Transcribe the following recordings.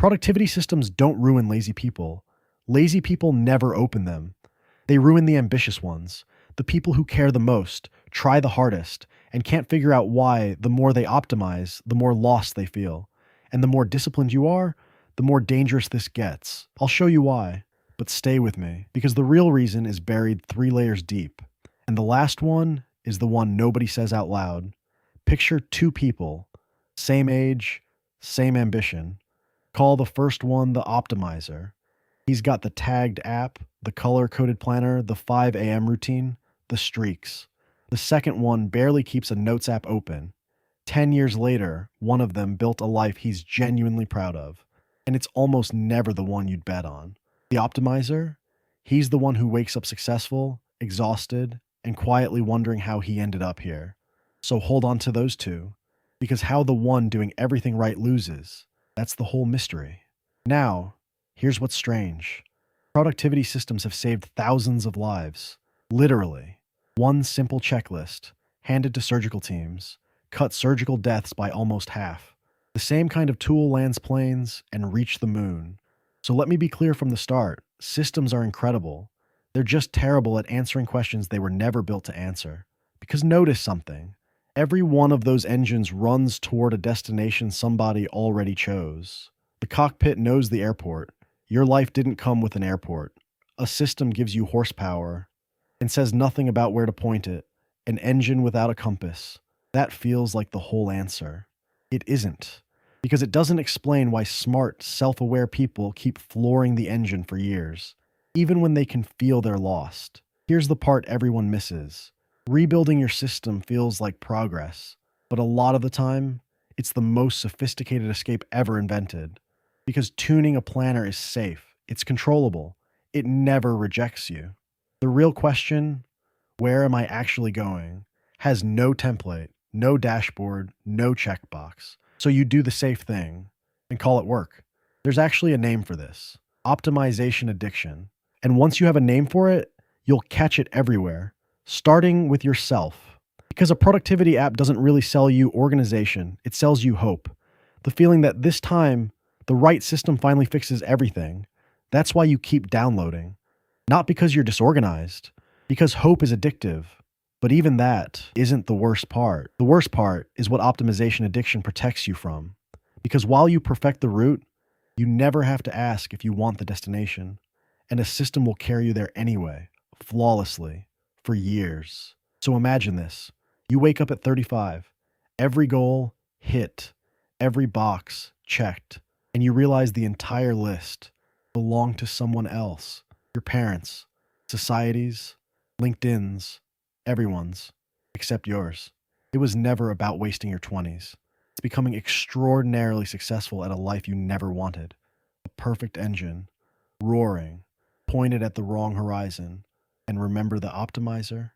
Productivity systems don't ruin lazy people. Lazy people never open them. They ruin the ambitious ones, the people who care the most, try the hardest, and can't figure out why the more they optimize, the more lost they feel. And the more disciplined you are, the more dangerous this gets. I'll show you why, but stay with me, because the real reason is buried 3 layers deep. And the last one is the one nobody says out loud. Picture 2 people, same age, same ambition. Call the first one the optimizer. He's got the tagged app, the color-coded planner, the 5 a.m. routine, the streaks. The second one barely keeps a notes app open. 10 years later, one of them built a life he's genuinely proud of. And it's almost never the one you'd bet on. The optimizer? He's the one who wakes up successful, exhausted, and quietly wondering how he ended up here. So hold on to those 2, because how the one doing everything right loses, that's the whole mystery. Now, here's what's strange. Productivity systems have saved thousands of lives. Literally. One simple checklist, handed to surgical teams, cut surgical deaths by almost half. The same kind of tool lands planes and reach the moon. So let me be clear from the start. Systems are incredible. They're just terrible at answering questions they were never built to answer. Because notice something. Every one of those engines runs toward a destination somebody already chose. The cockpit knows the airport. Your life didn't come with an airport. A system gives you horsepower and says nothing about where to point it. An engine without a compass. That feels like the whole answer. It isn't. Because it doesn't explain why smart, self-aware people keep flooring the engine for years, even when they can feel they're lost. Here's the part everyone misses. Rebuilding your system feels like progress, but a lot of the time, it's the most sophisticated escape ever invented. Because tuning a planner is safe, it's controllable, it never rejects you. The real question, where am I actually going, has no template, no dashboard, no checkbox. So you do the safe thing and call it work. There's actually a name for this. Optimization addiction. And once you have a name for it, you'll catch it everywhere, starting with yourself. Because a productivity app doesn't really sell you organization, it sells you hope. The feeling that this time, the right system finally fixes everything. That's why you keep downloading. Not because you're disorganized, because hope is addictive. But even that isn't the worst part. The worst part is what optimization addiction protects you from. Because while you perfect the route, you never have to ask if you want the destination. And a system will carry you there anyway, flawlessly, for years. So imagine this. You wake up at 35, every goal hit, every box checked, and you realize the entire list belonged to someone else. Your parents, societies, LinkedIn's, everyone's, except yours. It was never about wasting your 20s. It's becoming extraordinarily successful at a life you never wanted. A perfect engine, roaring, pointed at the wrong horizon. And remember the optimizer?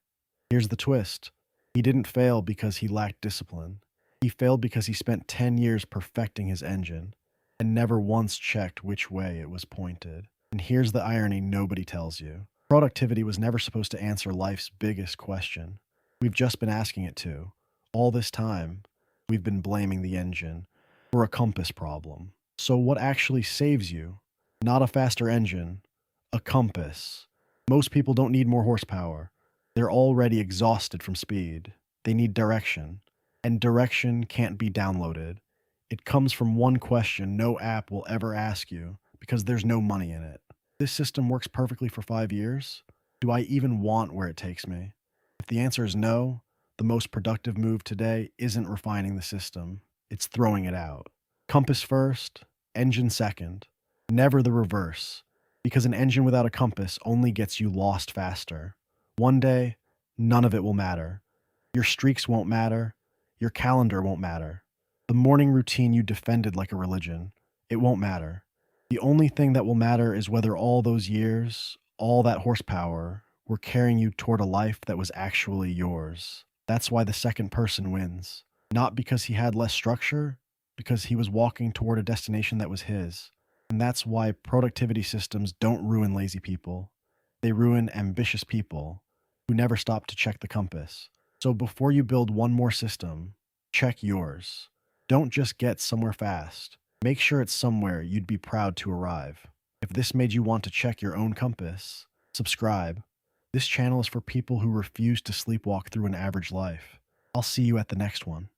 Here's the twist. He didn't fail because he lacked discipline. He failed because he spent 10 years perfecting his engine and never once checked which way it was pointed. And here's the irony nobody tells you. Productivity was never supposed to answer life's biggest question. We've just been asking it to. All this time, we've been blaming the engine for a compass problem. So what actually saves you? Not a faster engine, a compass. Most people don't need more horsepower. They're already exhausted from speed. They need direction. And direction can't be downloaded. It comes from one question no app will ever ask you because there's no money in it. This system works perfectly for 5 years. Do I even want where it takes me? If the answer is no, the most productive move today isn't refining the system. It's throwing it out. Compass first, engine second. Never the reverse. Because an engine without a compass only gets you lost faster. One day, none of it will matter. Your streaks won't matter. Your calendar won't matter. The morning routine you defended like a religion, it won't matter. The only thing that will matter is whether all those years, all that horsepower, were carrying you toward a life that was actually yours. That's why the second person wins. Not because he had less structure, because he was walking toward a destination that was his. And that's why productivity systems don't ruin lazy people. They ruin ambitious people who never stop to check the compass. So before you build one more system, check yours. Don't just get somewhere fast. Make sure it's somewhere you'd be proud to arrive. If this made you want to check your own compass, subscribe. This channel is for people who refuse to sleepwalk through an average life. I'll see you at the next one.